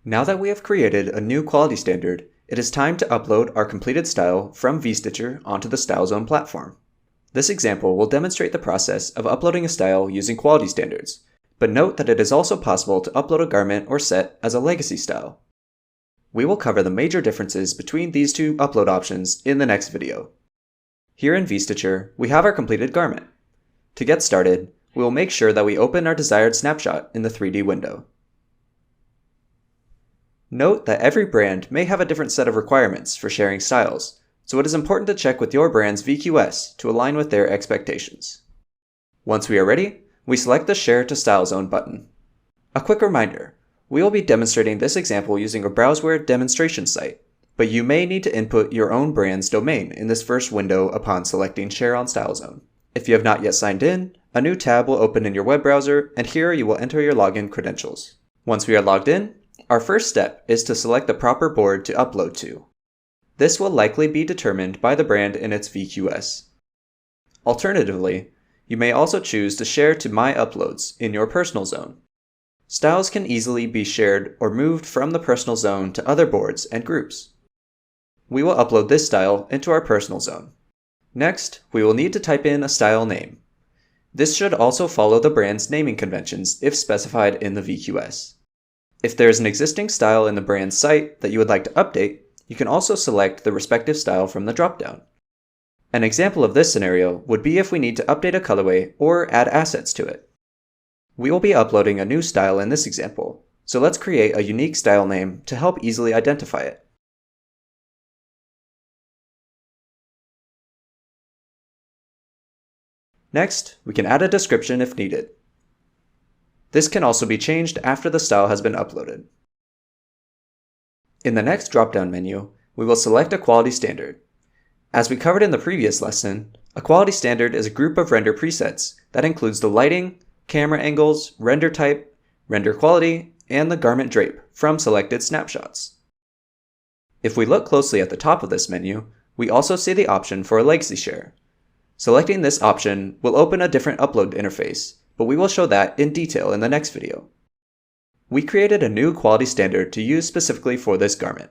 Now that we have created a new quality standard, it is time to upload our completed style from vStitcher onto the StyleZone platform. This example will demonstrate the process of uploading a style using quality standards, but note that it is also possible to upload a garment or set as a legacy style. We will cover the major differences between these two upload options in the next video. Here in vStitcher, we have our completed garment. To get started, we will make sure that we open our desired snapshot in the 3D window. Note that every brand may have a different set of requirements for sharing styles, so it is important to check with your brand's VQS to align with their expectations. Once we are ready, we select the Share to StyleZone button. A quick reminder, we will be demonstrating this example using a Browseware demonstration site, but you may need to input your own brand's domain in this first window upon selecting Share on StyleZone. If you have not yet signed in, a new tab will open in your web browser, and here you will enter your login credentials. Once we are logged in, our first step is to select the proper board to upload to. This will likely be determined by the brand in its VQS. Alternatively, you may also choose to share to My Uploads in your personal zone. Styles can easily be shared or moved from the personal zone to other boards and groups. We will upload this style into our personal zone. Next, we will need to type in a style name. This should also follow the brand's naming conventions if specified in the VQS. If there is an existing style in the brand's site that you would like to update, you can also select the respective style from the dropdown. An example of this scenario would be if we need to update a colorway or add assets to it. We will be uploading a new style in this example, so let's create a unique style name to help easily identify it. Next, we can add a description if needed. This can also be changed after the style has been uploaded. In the next drop-down menu, we will select a quality standard. As we covered in the previous lesson, a quality standard is a group of render presets that includes the lighting, camera angles, render type, render quality, and the garment drape from selected snapshots. If we look closely at the top of this menu, we also see the option for a legacy share. Selecting this option will open a different upload interface, but we will show that in detail in the next video. We created a new quality standard to use specifically for this garment.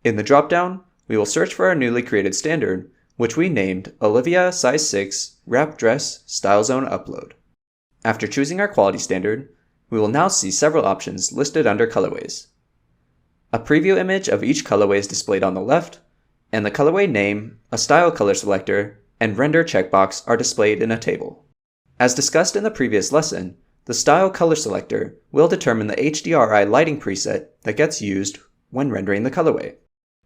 In the dropdown, we will search for our newly created standard, which we named Olivia Size 6 Wrap Dress StyleZone Upload. After choosing our quality standard, we will now see several options listed under colorways. A preview image of each colorway is displayed on the left, and the colorway name, a style color selector, and render checkbox are displayed in a table. As discussed in the previous lesson, the style color selector will determine the HDRI lighting preset that gets used when rendering the colorway.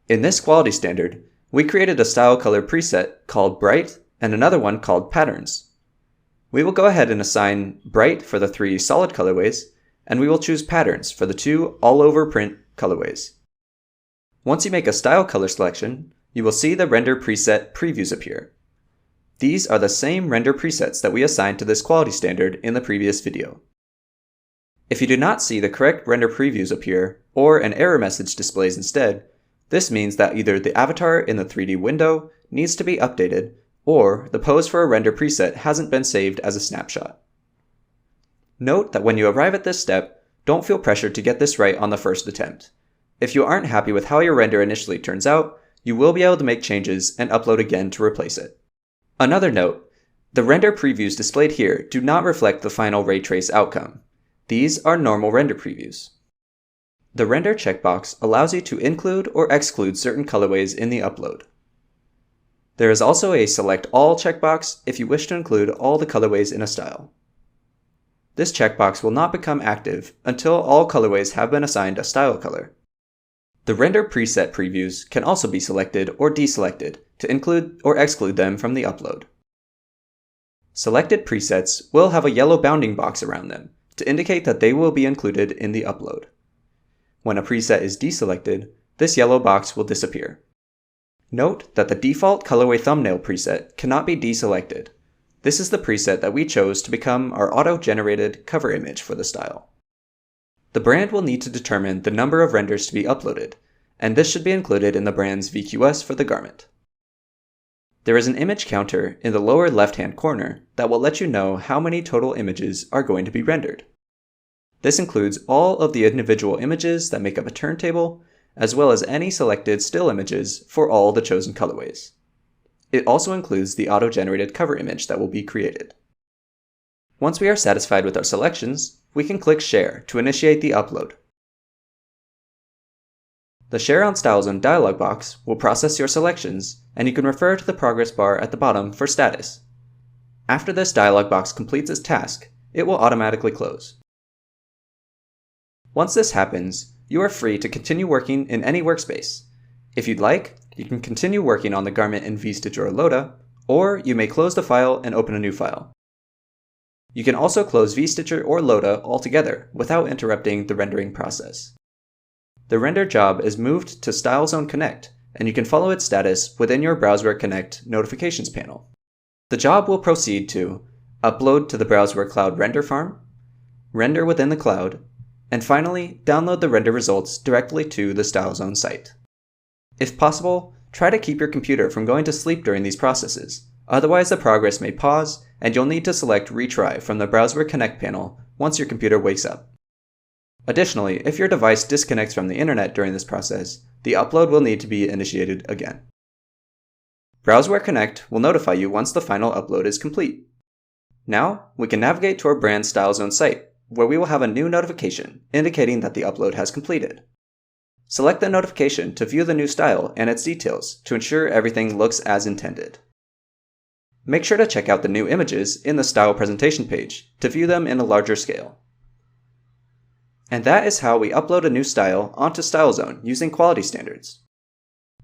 In this quality standard, we created a style color preset called Bright and another one called Patterns. We will go ahead and assign Bright for the 3 solid colorways, and we will choose Patterns for the 2 all-over print colorways. Once you make a style color selection, you will see the render preset previews appear. These are the same render presets that we assigned to this quality standard in the previous video. If you do not see the correct render previews appear, or an error message displays instead, this means that either the avatar in the 3D window needs to be updated, or the pose for a render preset hasn't been saved as a snapshot. Note that when you arrive at this step, don't feel pressured to get this right on the first attempt. If you aren't happy with how your render initially turns out, you will be able to make changes and upload again to replace it. Another note, the render previews displayed here do not reflect the final ray trace outcome. These are normal render previews. The render checkbox allows you to include or exclude certain colorways in the upload. There is also a Select All checkbox if you wish to include all the colorways in a style. This checkbox will not become active until all colorways have been assigned a style color. The render preset previews can also be selected or deselected to include or exclude them from the upload. Selected presets will have a yellow bounding box around them to indicate that they will be included in the upload. When a preset is deselected, this yellow box will disappear. Note that the default colorway thumbnail preset cannot be deselected. This is the preset that we chose to become our auto-generated cover image for the style. The brand will need to determine the number of renders to be uploaded, and this should be included in the brand's VQS for the garment. There is an image counter in the lower left-hand corner that will let you know how many total images are going to be rendered. This includes all of the individual images that make up a turntable, as well as any selected still images for all the chosen colorways. It also includes the auto-generated cover image that will be created. Once we are satisfied with our selections, we can click Share to initiate the upload. The Share on StyleZone dialog box will process your selections, and you can refer to the progress bar at the bottom for status. After this dialog box completes its task, it will automatically close. Once this happens, you are free to continue working in any workspace. If you'd like, you can continue working on the garment in VStitch or Loda, or you may close the file and open a new file. You can also close VStitcher or Loda altogether without interrupting the rendering process. The render job is moved to StyleZone Connect, and you can follow its status within your Browseware Connect notifications panel. The job will proceed to upload to the Browseware Cloud render farm, render within the cloud, and finally, download the render results directly to the StyleZone site. If possible, try to keep your computer from going to sleep during these processes, otherwise the progress may pause and you'll need to select Retry from the Browseware Connect panel once your computer wakes up. Additionally, if your device disconnects from the internet during this process, the upload will need to be initiated again. Browseware Connect will notify you once the final upload is complete. Now, we can navigate to our brand StyleZone site, where we will have a new notification indicating that the upload has completed. Select the notification to view the new style and its details to ensure everything looks as intended. Make sure to check out the new images in the Style Presentation page to view them in a larger scale. And that is how we upload a new style onto StyleZone using quality standards.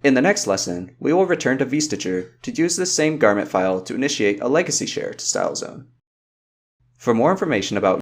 In the next lesson, we will return to VStitcher to use this same garment file to initiate a legacy share to StyleZone. For more information about